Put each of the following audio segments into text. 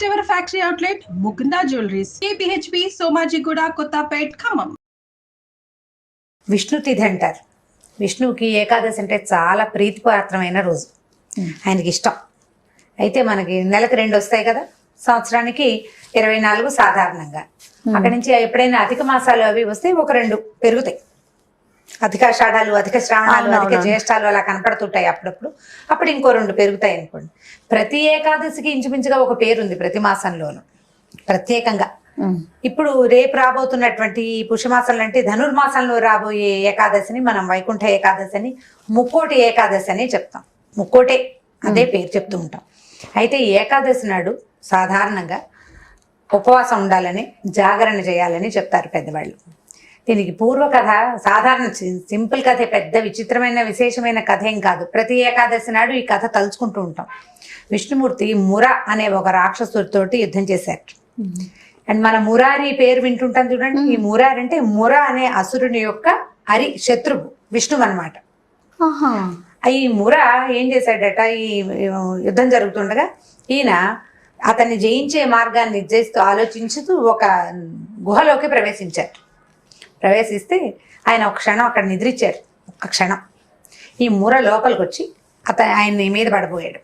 First ever factory outlet Mukunda jewelleries, KPHP Somajiguda, Kothapet, Khammam. Vishnu తిథి అంటారు. విష్ణువుకి ఏకాదశి అంటే చాలా ప్రీతిపాత్రమైన రోజు, ఆయనకి ఇష్టం. అయితే మనకి నెలకు 2 వస్తాయి కదా, సంవత్సరానికి 24 సాధారణంగా. అక్కడి నుంచి ఎప్పుడైనా అధిక మాసాలు అవి వస్తే ఒక 2 పెరుగుతాయి. అధికాషాఢాలు, అధిక శ్రావణాలు, అధిక జ్యేష్ఠాలు అలా కనపడుతుంటాయి అప్పుడప్పుడు. అప్పుడు ఇంకో 2 పెరుగుతాయి అనుకోండి. ప్రతి ఏకాదశికి ఇంచుమించుగా ఒక పేరుంది ప్రతి మాసంలోనూ ప్రత్యేకంగా. ఇప్పుడు రేపు రాబోతున్నటువంటి పుష్యమాసంలో అంటే ధనుర్మాసంలో రాబోయే ఏకాదశిని మనం వైకుంఠ ఏకాదశి అని, ముక్కోటి ఏకాదశి అని చెప్తాం. ముక్కోటే అదే పేరు చెప్తూ ఉంటాం. అయితే ఏకాదశి నాడు సాధారణంగా ఉపవాసం ఉండాలని, జాగరణ చేయాలని చెప్తారు పెద్దవాళ్ళు. దీనికి పూర్వకథ సాధారణ సింపుల్ కథే, పెద్ద విచిత్రమైన విశేషమైన కథ ఏం కాదు. ప్రతి ఏకాదశి నాడు ఈ కథ తలుచుకుంటూ ఉంటాం. విష్ణుమూర్తి ముర అనే ఒక రాక్షసుడితోటి యుద్ధం చేశారు. అండ్ మన మురారి పేరు వింటుంటాం చూడండి. ఈ మురారి అంటే ముర అనే అసురుని యొక్క శత్రువు విష్ణువు అనమాట. ఈ ముర ఏం చేశాడట, ఈ యుద్ధం జరుగుతుండగా ఈయన అతన్ని జయించే మార్గాన్ని నిర్దేశిస్తూ ఆలోచించుతూ ఒక గుహలోకి ప్రవేశించారు. ప్రవేశిస్తే ఆయన ఒక క్షణం అక్కడ నిద్రించారు. ఒక్క క్షణం ఈ ముర లోపలికి వచ్చి ఆయన్ని మీద పడబోయాడు.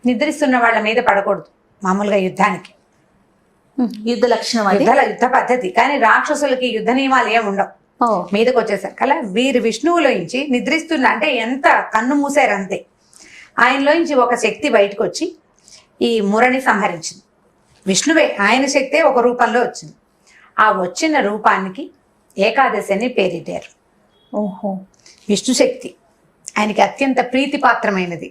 నిద్రిస్తున్న వాళ్ళ మీద పడకూడదు మామూలుగా యుద్ధానికి, యుద్ధ లక్షణం, యుద్ధ పద్ధతి. కానీ రాక్షసులకి యుద్ధ నియమాలు ఏమి ఉండవు. మీదకి వచ్చేసారు కదా, వీరు విష్ణువులోంచి నిద్రిస్తున్న అంటే ఎంత కన్ను మూసారు అంతే, ఆయనలోంచి ఒక శక్తి బయటకు వచ్చి ఈ మురని సంహరించింది. విష్ణువే, ఆయన శక్తే ఒక రూపంలో వచ్చింది. ఆ వచ్చిన రూపానికి ఏకాదశి అని పేరిటారు. ఓహో, విష్ణు శక్తి ఆయనకి అత్యంత ప్రీతిపాత్రమైనది.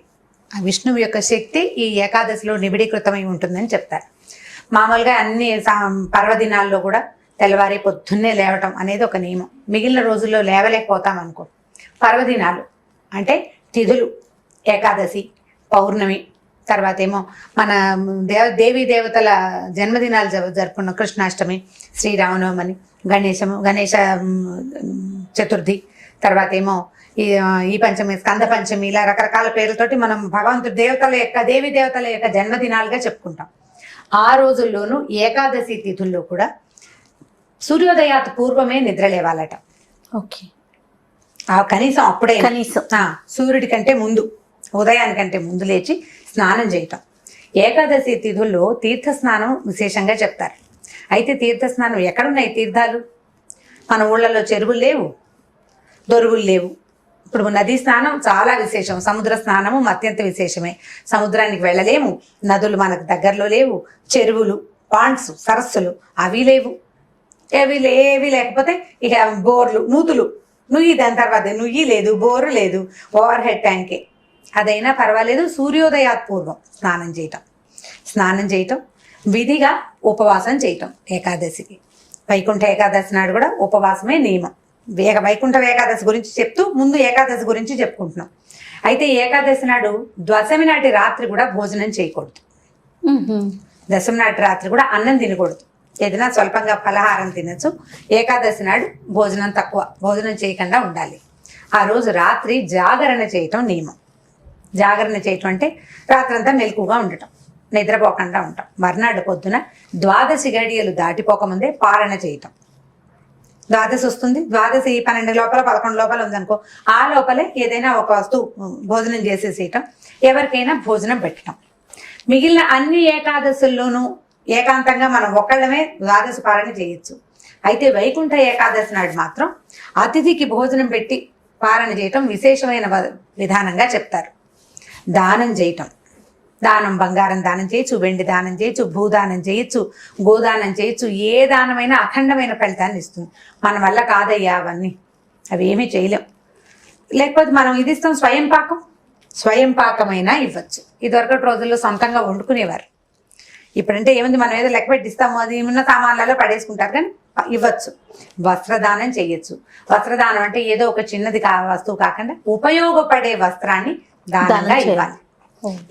ఆ విష్ణువు యొక్క శక్తి ఈ ఏకాదశిలో నిబిడీకృతమై ఉంటుందని చెప్తారు. మామూలుగా అన్ని పర్వదినాల్లో కూడా తెల్లవారి పొద్దున్నే లేవటం అనేది ఒక నియమం. మిగిలిన రోజుల్లో లేవలేకపోతాం అనుకో. పర్వదినాలు అంటే తిథులు, ఏకాదశి, పౌర్ణమి, తర్వాత ఏమో మన దేవీ దేవతల జన్మదినాలు జరుపుకున్న కృష్ణాష్టమి, శ్రీరామనవమి, గణేశ చతుర్థి, తర్వాత ఏమో ఈ పంచమి, స్కంద పంచమి, ఇలా రకరకాల పేర్లతోటి మనం భగవంతుడి దేవీ దేవతల యొక్క జన్మదినాలుగా చెప్పుకుంటాం. ఆ రోజుల్లోనూ ఏకాదశి తిథుల్లో కూడా సూర్యోదయాత్ పూర్వమే నిద్ర లేవాలట. ఓకే, కనీసం అప్పుడే, కనీసం సూర్యుడి కంటే ముందు, ఉదయానికంటే ముందు లేచి స్నానం చేయటం. ఏకాదశి తిథుల్లో తీర్థ స్నానం విశేషంగా చెప్తారు. అయితే తీర్థ స్నానం ఎక్కడున్నాయి తీర్థాలు? మన ఊళ్ళలో చెరువులు లేవు, దొరువులు లేవు. ఇప్పుడు నదీ స్నానం చాలా విశేషం, సముద్ర స్నానము అత్యంత విశేషమే. సముద్రానికి వెళ్ళలేము, నదులు మనకు దగ్గరలో లేవు, చెరువులు, పాండ్స్, సరస్సులు అవి లేవు. ఏవి లేకపోతే ఇక బోర్లు, నుయ్యి, దాని తర్వాత నుయ్యి లేదు, బోరు లేదు, ఓవర్ హెడ్ ట్యాంకే. అదైనా పర్వాలేదు, సూర్యోదయాత్ పూర్వం స్నానం చేయటం, విధిగా ఉపవాసం చేయటం. ఏకాదశికి, వైకుంఠ ఏకాదశి నాడు కూడా ఉపవాసమే నియమం. వైకుంఠ ఏకాదశి గురించి చెప్తూ ముందు ఏకాదశి గురించి చెప్పుకుంటున్నాం. అయితే ఏకాదశి నాడు దశమి నాటి రాత్రి కూడా భోజనం చేయకూడదు. దశమి నాటి రాత్రి కూడా అన్నం తినకూడదు. ఏదైనా స్వల్పంగా ఫలహారం తినచ్చు. ఏకాదశి నాడు భోజనం చేయకుండా ఉండాలి. ఆ రోజు రాత్రి జాగరణ చేయటం నియమం. జాగరణ చేయటం అంటే రాత్రంతా మెలకుగా ఉండటం, నిద్రపోకుండా ఉంటాం. మర్నాడు పొద్దున 12 గడియలు దాటిపోకముందే పారణ చేయటం. ద్వాదశి వస్తుంది, ద్వాదశి 12 లోపల 11 లోపల ఉందనుకో, ఆ లోపలే ఏదైనా ఒక వస్తువు భోజనం చేసేసేయటం, ఎవరికైనా భోజనం పెట్టడం. మిగిలిన అన్ని ఏకాదశుల్లోనూ ఏకాంతంగా మనం ఒక్కళ్ళమే ద్వాదశి పారణ చేయొచ్చు. అయితే వైకుంఠ ఏకాదశి నాడు మాత్రం అతిథికి భోజనం పెట్టి పారణ చేయటం విశేషమైన విధానంగా చెప్తారు. దానం చేయటం, దానం, బంగారం దానం చేయొచ్చు, వెండి దానం చేయొచ్చు, భూదానం చేయొచ్చు, గోదానం చేయొచ్చు. ఏ దానమైనా అఖండమైన ఫలితాన్ని ఇస్తుంది. మన వల్ల కాదయ్యా అవన్నీ, అవి ఏమీ చేయలేం. లేకపోతే మనం ఇది ఇస్తాం, స్వయం పాకమైనా ఇవ్వచ్చు. ఇదివరకటి రోజుల్లో సొంతంగా వండుకునేవారు. ఇప్పుడంటే ఏముంది, మనం ఏదో లెక్క పెట్టిస్తాము, అది ఉన్న సామాన్లలో పడేసుకుంటారు. కానీ ఇవ్వచ్చు. వస్త్రదానం చేయొచ్చు. వస్త్రదానం అంటే ఏదో ఒక చిన్నది వస్తువు కాకుండా ఉపయోగపడే వస్త్రాన్ని దానంగా ఇవ్వాలి.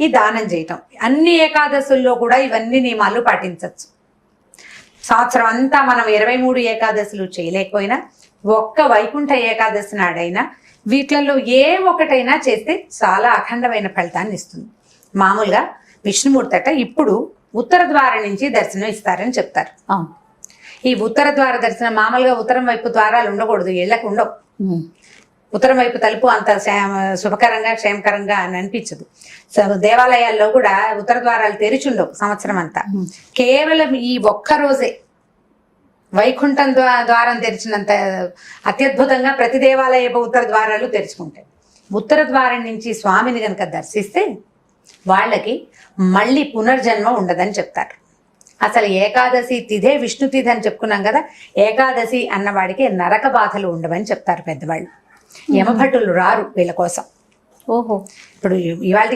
ఈ దానం చేయటం అన్ని ఏకాదశుల్లో కూడా ఇవన్నీ నియమాలు పాటించవచ్చు. సంవత్సరం అంతా మనం 23 ఏకాదశులు చేయలేకపోయినా ఒక్క వైకుంఠ ఏకాదశి నాడైనా వీటిలలో ఏ ఒకటైనా చేస్తే చాలా అఖండమైన ఫలితాన్ని ఇస్తుంది. మామూలుగా విష్ణుమూర్తి అట ఇప్పుడు ఉత్తర ద్వారం నుంచి దర్శనం ఇస్తారని చెప్తారు. అవును. ఈ ఉత్తర ద్వార దర్శనం మామూలుగా ఉత్తరం వైపు ద్వారాలు ఉండకూడదు, ఇళ్లకు ఉండవు. ఉత్తరం వైపు తలుపు అంత శుభకరంగా క్షేమకరంగా అని అనిపించదు. సో దేవాలయాల్లో కూడా ఉత్తర ద్వారాలు తెరిచుండవు సంవత్సరం అంతా. కేవలం ఈ ఒక్క రోజే వైకుంఠం ద్వారం తెరిచినంత అత్యద్భుతంగా ప్రతి దేవాలయ ఉత్తర ద్వారాలు తెరుచుకుంటాయి. ఉత్తర ద్వారం నుంచి స్వామిని గనక దర్శిస్తే వాళ్ళకి మళ్ళీ పునర్జన్మ ఉండదని చెప్తారు. అసలు ఏకాదశి తిథే విష్ణు తిథి అని చెప్పుకున్నాం కదా, ఏకాదశి అన్నవాడికి నరక బాధలు ఉండవని చెప్తారు పెద్దవాళ్ళు. యమభటులు రారు వీళ్ళ కోసం. ఓహో. ఇప్పుడు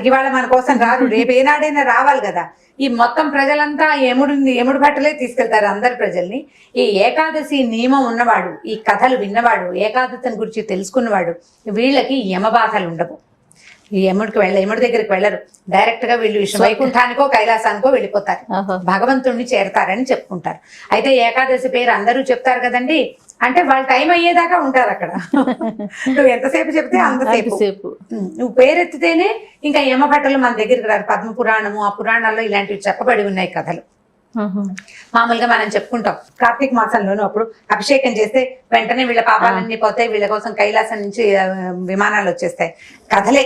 ఇవాళ మన కోసం రారు, రేపు ఏనాడైనా రావాలి కదా. ఈ మొత్తం ప్రజలంతా యముడు భట్టలే తీసుకెళ్తారు అందరి ప్రజల్ని. ఈ ఏకాదశి నియమం ఉన్నవాడు, ఈ కథలు విన్నవాడు, ఏకాదశిని గురించి తెలుసుకున్నవాడు, వీళ్ళకి యమబాధలు ఉండవు. ఈ యముడి దగ్గరికి వెళ్ళరు, డైరెక్ట్ గా వీళ్ళు వైకుంఠానికో కైలాసానికో వెళ్ళిపోతారు, భగవంతుణ్ణి చేరతారని చెప్పుకుంటారు. అయితే ఏకాదశి పేరు అందరూ చెప్తారు కదండి, అంటే వాళ్ళు టైం అయ్యేదాకా ఉంటారు అక్కడ. నువ్వు ఎంతసేపు చెప్తే అంతసేపు. నువ్వు పేరెత్తితేనే ఇంకా యమభట్టలు మన దగ్గరికి రారు. పద్మ పురాణము, ఆ పురాణాల్లో ఇలాంటివి చెప్పబడి ఉన్నాయి కథలు. మామూలుగా మనం చెప్పుకుంటాం కార్తీక మాసంలోనూ అప్పుడు అభిషేకం చేస్తే వెంటనే వీళ్ళ పాపాలన్నీ పోతాయి, వీళ్ళ కోసం కైలాసం నుంచి విమానాలు వచ్చేస్తాయి. కథలే,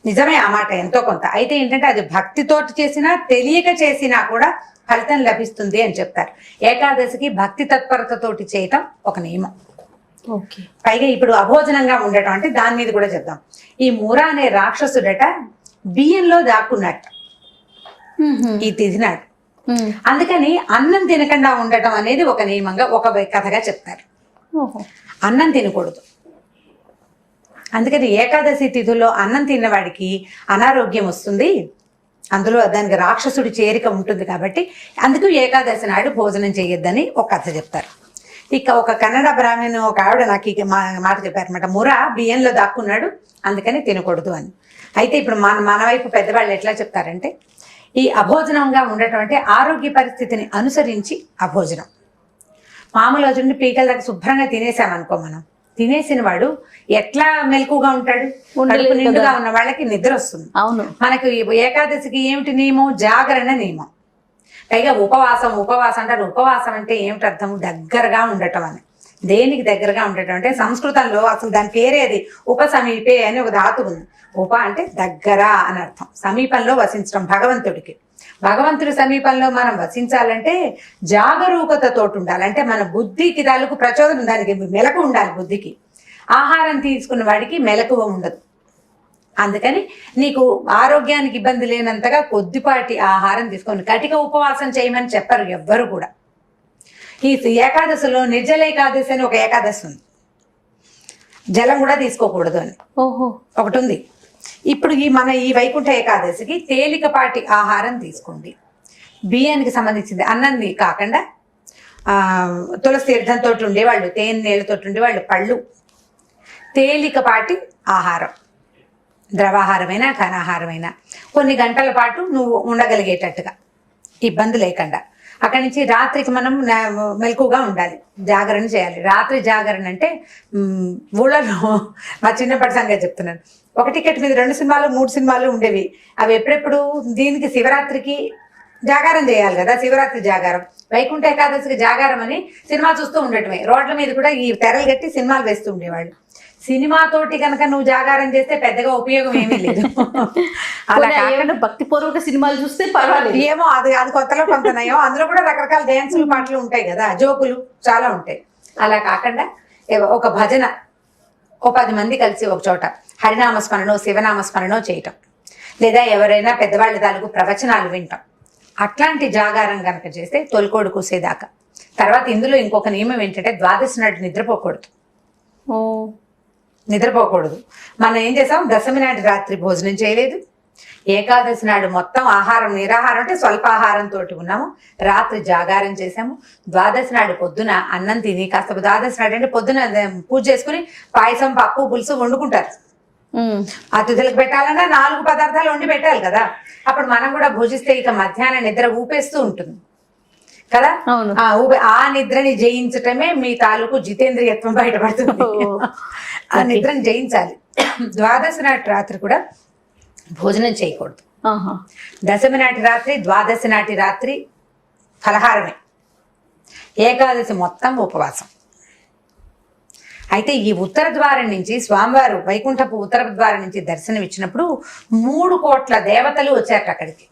నిజమే ఆ మాట ఎంతో కొంత. అయితే ఏంటంటే అది భక్తితోటి చేసినా తెలియక చేసినా కూడా ఫలితం లభిస్తుంది అని చెప్తారు. ఏకాదశికి భక్తి తత్పరతతోటి చేయటం ఒక నియమం. పైగా ఇప్పుడు అభోజనంగా ఉండటం అంటే దాని మీద కూడా చెప్దాం. ఈ ముర అనే రాక్షసుడట బియ్యంలో దాక్కున్నట్ట ఈ తిథి నాడు. అందుకని అన్నం తినకుండా ఉండటం అనేది ఒక నియమంగా ఒక కథగా చెప్తారు. అన్నం తినకూడదు. అందుకని ఏకాదశి తిథుల్లో అన్నం తిన్నవాడికి అనారోగ్యం వస్తుంది, అందులో దానికి రాక్షసుడి చేరిక ఉంటుంది కాబట్టి అందుకు ఏకాదశి నాడు భోజనం చేయొద్దని ఒక కథ చెప్తారు. ఇక ఒక కన్నడ బ్రాహ్మణ్ ఒక ఆవిడ నాకు ఈ మాట చెప్పారనమాట, ముర బియ్యంలో దాక్కున్నాడు అందుకని తినకూడదు అని. అయితే ఇప్పుడు మన వైపు పెద్దవాళ్ళు ఎట్లా చెప్తారంటే, ఈ అభోజనంగా ఉండటం అంటే ఆరోగ్య పరిస్థితిని అనుసరించి అభోజనం. మామూలు చూడండి, పీకల దగ్గర శుభ్రంగా తినేసామనుకో, మనం తినేసిన వాడు ఎట్లా మెలకుగా ఉంటాడు? నిండుగా ఉన్న వాళ్ళకి నిద్ర వస్తుంది. అవును. మనకు ఏకాదశికి ఏమిటి నియమం? జాగరణ నియమం. పైగా ఉపవాసం అంటారు. ఉపవాసం అంటే ఏమిటి అర్థం? దగ్గరగా ఉండటం అని. దేనికి దగ్గరగా ఉండటం అంటే సంస్కృతంలో అసలు దాని పేరే అది ఉపసమీపే అని ఒక ధాతు ఉంది. ఉప అంటే దగ్గర అని అర్థం, సమీపంలో వసించడం భగవంతుడికి. భగవంతుడి సమీపంలో మనం వసించాలంటే జాగరూకతతోటి ఉండాలి. అంటే మన బుద్ధికి తాలూకు ప్రచోదనం, దానికి మెలకు ఉండాలి బుద్ధికి. ఆహారం తీసుకున్న వాడికి మెలకువ ఉండదు. అందుకని నీకు ఆరోగ్యానికి ఇబ్బంది లేనంతగా కొద్దిపాటి ఆహారం తీసుకొని కటిక ఉపవాసం చేయమని చెప్పరు ఎవ్వరు కూడా. ఈ ఏకాదశిలో నిర్జల ఏకాదశి అని ఒక ఏకాదశి ఉంది, జలం కూడా తీసుకోకూడదు అని ఒకటి ఉంది. ఇప్పుడు ఈ వైకుంఠ ఏకాదశికి తేలికపాటి ఆహారం తీసుకోండి. బియ్యానికి సంబంధించింది అన్నంది కాకుండా తులసి తీర్థంతో ఉండేవాళ్ళు, తేనె నీళ్ళతో ఉండేవాళ్ళు, పళ్ళు, తేలికపాటి ఆహారం, ద్రవాహారమైనా ఘనాహారమైనా కొన్ని గంటల పాటు నువ్వు ఉండగలిగేటట్టుగా ఇబ్బంది లేకుండా. అక్కడి నుంచి రాత్రికి మనం మెలకుగా ఉండాలి, జాగరణ చేయాలి. రాత్రి జాగరణ అంటే ఊళ్ళలో మా చిన్నప్పటి సంగతి చెప్తున్నాను, ఒక టికెట్ మీద 2 సినిమాలు 3 సినిమాలు ఉండేవి. అవి ఎప్పుడెప్పుడు దీనికి శివరాత్రికి జాగారం చేయాలి కదా, శివరాత్రి జాగారం, వైకుంఠ ఏకాదశికి జాగారం అని సినిమా చూస్తూ ఉండటమే. రోడ్ల మీద కూడా ఈ తెరలు కట్టి సినిమాలు వేస్తూ ఉండేవాళ్ళు. సినిమాతోటి కనుక నువ్వు జాగారం చేస్తే పెద్దగా ఉపయోగం ఏమీ లేదు. అలా భక్తిపూర్వక సినిమాలు చూస్తే పర్వాలేదు. ఏమో అది కొత్తలో కొంత నయం. అందులో కూడా రకరకాల డ్యాన్సులు పాటలు ఉంటాయి కదా, జోకులు చాలా ఉంటాయి. అలా కాకుండా ఒక భజన, ఓ 10 మంది కలిసి ఒక చోట హరినామస్మరణో శివనామస్మరణో చేయటం, లేదా ఎవరైనా పెద్దవాళ్ళ తాలూకు ప్రవచనాలు వింటాం, అట్లాంటి జాగారం కనుక చేస్తే తొలికోడు కూసేదాకా. తర్వాత ఇందులో ఇంకొక నియమం ఏంటంటే ద్వాదశి నాడు నిద్రపోకూడదు. మనం ఏం చేసాం, దశమి నాటి రాత్రి భోజనం చేయలేదు, ఏకాదశి నాడు మొత్తం ఆహారం నిరాహారం అంటే స్వల్పాహారంతో ఉన్నాము, రాత్రి జాగారం చేసాము, ద్వాదశి నాడు పొద్దున అన్నం తిని కాస్త, ద్వాదశి నాడు అంటే పొద్దున పూజ చేసుకుని పాయసం పప్పు పులుసు వండుకుంటారు. అతిథులకు పెట్టాలన్నా 4 పదార్థాలు వండి పెట్టాలి కదా. అప్పుడు మనం కూడా భోజిస్తే ఇక మధ్యాహ్నం నిద్ర ఊపేస్తూ ఉంటుంది కదా. ఆ నిద్రని జయించటమే మీ తాలూకు జితేంద్రియత్వం బయటపడుతుంది. ఆ నిద్రని జయించాలి. ద్వాదశి నాటి రాత్రి కూడా భోజనం చేయకూడదు. ఆహా. దశమి నాటి రాత్రి, ద్వాదశి నాటి రాత్రి ఫలహారమే, ఏకాదశి మొత్తం ఉపవాసం. అయితే ఈ ఉత్తర ద్వారం నుంచి స్వామివారు వైకుంఠపు ఉత్తర ద్వారం నుంచి దర్శనం ఇచ్చినప్పుడు 3 కోట్ల దేవతలు వచ్చారు అక్కడికి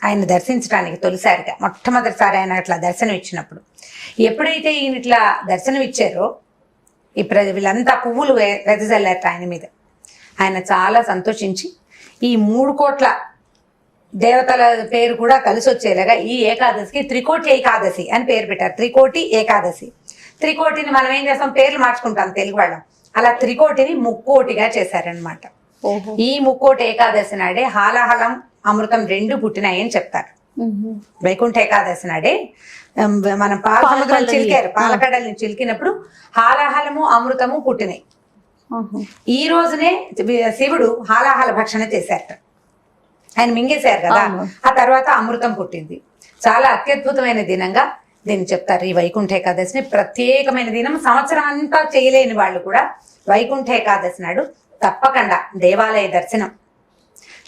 ఆయన దర్శించడానికి. తొలిసారిగా మొట్టమొదటిసారి ఆయన అట్లా దర్శనం ఇచ్చినప్పుడు, ఎప్పుడైతే ఈయన ఇట్లా దర్శనం ఇచ్చారో వీళ్ళంతా పువ్వులు వెదజల్లారట ఆయన మీద. ఆయన చాలా సంతోషించి ఈ 3 కోట్ల దేవతల పేరు కూడా కలిసి వచ్చేలాగా ఈ ఏకాదశికి త్రికోటి ఏకాదశి అని పేరు పెట్టారు. త్రికోటి ఏకాదశి. త్రికోటిని మనం ఏం చేస్తాం, పేర్లు మార్చుకుంటాం తెలుగు వాళ్ళం. అలా త్రికోటిని ముక్కోటిగా చేశారనమాట. ఈ ముక్కోటి ఏకాదశి నాడే హాలాహలం అమృతం 2 పుట్టినాయని చెప్తారు. వైకుంఠ ఏకాదశి నాడే మనం పాలసముద్రం చిలికారు, పాలకడల్ని చిలికినప్పుడు హాలాహలము అమృతము పుట్టినాయి. ఈ రోజునే శివుడు హాలాహల భక్షణ చేశారట, ఆయన మింగేశారు కదా. ఆ తర్వాత అమృతం పుట్టింది. చాలా అత్యద్భుతమైన దినంగా దీన్ని చెప్తారు. ఈ వైకుంఠ ఏకాదశిని ప్రత్యేకమైన దినం. సంవత్సరం అంతా చేయలేని వాళ్ళు కూడా వైకుంఠ ఏకాదశి నాడు తప్పకుండా దేవాలయ దర్శనం,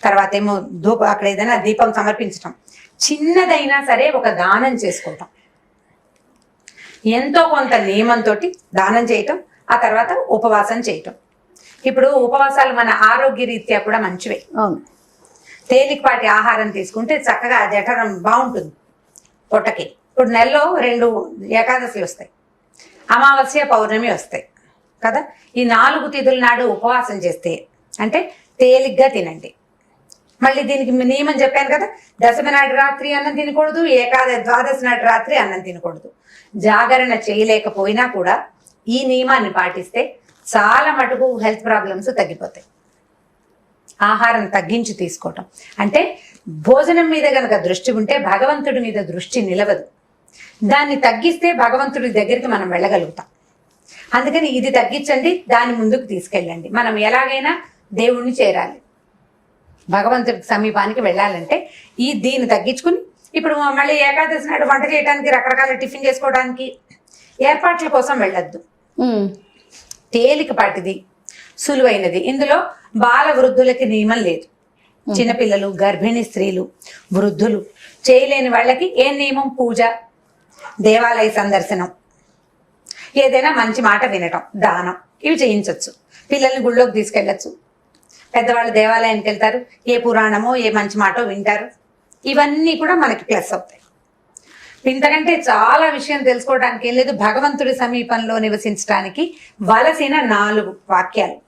తర్వాత ఏమో అక్కడ ఏదైనా దీపం సమర్పించటం, చిన్నదైనా సరే ఒక దానం చేసుకోవటం, ఎంతో కొంత నియమంతో దానం చేయటం, ఆ తర్వాత ఉపవాసం చేయటం. ఇప్పుడు ఉపవాసాలు మన ఆరోగ్య రీత్యా కూడా మంచివే. తేలికపాటి ఆహారం తీసుకుంటే చక్కగా జఠరం బాగుంటుంది పొట్టకి. ఇప్పుడు నెలలో 2 ఏకాదశులు వస్తాయి, అమావాస్య పౌర్ణమి వస్తాయి కదా. ఈ 4 తిథుల నాడు ఉపవాసం చేస్తే అంటే తేలిగ్గా తినండి. మళ్ళీ దీనికి నియమం చెప్పాను కదా, దశమి నాటి రాత్రి అన్నం తినకూడదు, ద్వాదశి నాటి రాత్రి అన్నం తినకూడదు. జాగరణ చేయలేకపోయినా కూడా ఈ నియమాన్ని పాటిస్తే చాలా మటుకు హెల్త్ ప్రాబ్లమ్స్ తగ్గిపోతాయి. ఆహారం తగ్గించి తీసుకోవటం అంటే భోజనం మీద గనక దృష్టి ఉంటే భగవంతుడి మీద దృష్టి నిలవదు. దాన్ని తగ్గిస్తే భగవంతుడి దగ్గరికి మనం వెళ్ళగలుగుతాం. అందుకని ఇది తగ్గించండి, దాన్ని ముందుకు తీసుకెళ్ళండి. మనం ఎలాగైనా దేవుణ్ణి చేరాలి, భగవంతుడి సమీపానికి వెళ్ళాలంటే దీన్ని తగ్గించుకుని ఇప్పుడు మళ్ళీ ఏకాదశి నాడు వంట చేయడానికి, రకరకాల టిఫిన్ చేసుకోవడానికి ఏర్పాట్ల కోసం వెళ్ళొద్దు. తేలికపాటిది, సులువైనది. ఇందులో బాల వృద్ధులకి నియమం లేదు. చిన్నపిల్లలు, గర్భిణీ స్త్రీలు, వృద్ధులు చేయలేని వాళ్ళకి ఏ నియమం, పూజ, దేవాలయ సందర్శనం, ఏదైనా మంచి మాట వినటం, దానం, ఇవి చేయించవచ్చు. పిల్లల్ని గుళ్ళోకి తీసుకెళ్ళచ్చు, పెద్దవాళ్ళు దేవాలయానికి వెళ్తారు, ఏ పురాణమో ఏ మంచి మాటో వింటారు. ఇవన్నీ కూడా మనకి ప్లస్ అవుతాయి. ఇంతకంటే చాలా విషయం తెలుసుకోవడానికి ఏం లేదు. భగవంతుడి సమీపంలో నివసించడానికి వలసిన 4 వాక్యాలు.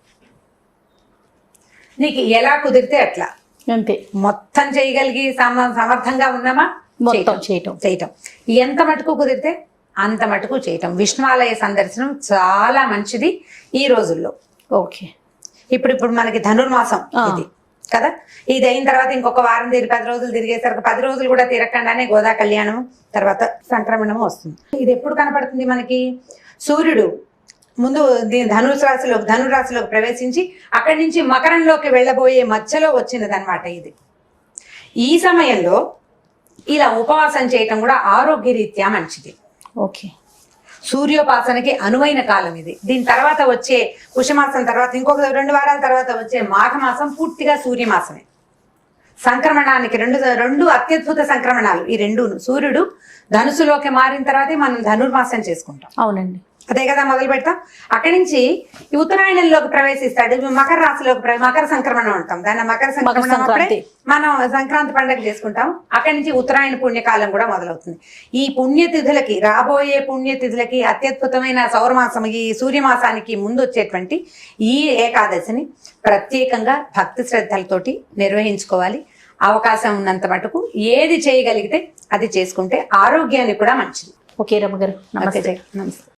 నీకు ఎలా కుదిరితే అట్లా, అంతే. మొత్తం చేయగలిగి సమర్థంగా ఉన్నామా చేయటం, ఎంత మటుకు కుదిరితే అంత మటుకు చేయటం. విష్ణువాలయ సందర్శనం చాలా మంచిది ఈ రోజుల్లో. ఓకే. ఇప్పుడు మనకి ధనుర్మాసం ఇది కదా. ఇది అయిన తర్వాత ఇంకొక వారం 10 రోజులు తిరిగేసరికి 10 రోజులు కూడా తిరగకుండానే గోదా కళ్యాణం, తర్వాత సంక్రమణము వస్తుంది. ఇది ఎప్పుడు కనపడుతుంది మనకి? సూర్యుడు ముందు ధనురాశిలోకి ప్రవేశించి అక్కడి నుంచి మకరంలోకి వెళ్ళబోయే మధ్యలో వచ్చినదనమాట ఇది. ఈ సమయంలో ఇలా ఉపవాసం చేయటం కూడా ఆరోగ్యరీత్యా మంచిది. ఓకే. సూర్యోపాసనకి అనువైన కాలం ఇది. దీని తర్వాత వచ్చే పుష్యమాసం తర్వాత ఇంకొక 2 వారాల తర్వాత వచ్చే మాఘమాసం పూర్తిగా సూర్యమాసమే. సంక్రమణానికి రెండు అత్యద్భుత సంక్రమణాలు ఈ 2. సూర్యుడు ధనుసులోకి మారిన తర్వాతే మనం ధనుర్మాసం చేసుకుంటాం. అవునండి, అదే కదా మొదలు పెడతాం. అక్కడి నుంచి ఈ ఉత్తరాయణంలోకి ప్రవేశిస్తాడు, మకర రాశిలోకి మకర సంక్రమణం అంటాం దాన్ని. మకర సంక్రమణం అప్పుడే మనం సంక్రాంతి పండుగ చేసుకుంటాం. అక్కడి నుంచి ఉత్తరాయణ పుణ్యకాలం కూడా మొదలవుతుంది. ఈ పుణ్యతిథులకి, రాబోయే పుణ్యతిథులకి అత్యద్భుతమైన సౌరమాసం, ఈ సూర్యమాసానికి ముందు వచ్చేటువంటి ఈ ఏకాదశిని ప్రత్యేకంగా భక్తి శ్రద్ధలతోటి నిర్వహించుకోవాలి. అవకాశం ఉన్నంత మటుకు ఏది చేయగలిగితే అది చేసుకుంటే ఆరోగ్యానికి కూడా మంచిది. ఓకే రమ్మ గారు, నమస్తే. నమస్తే.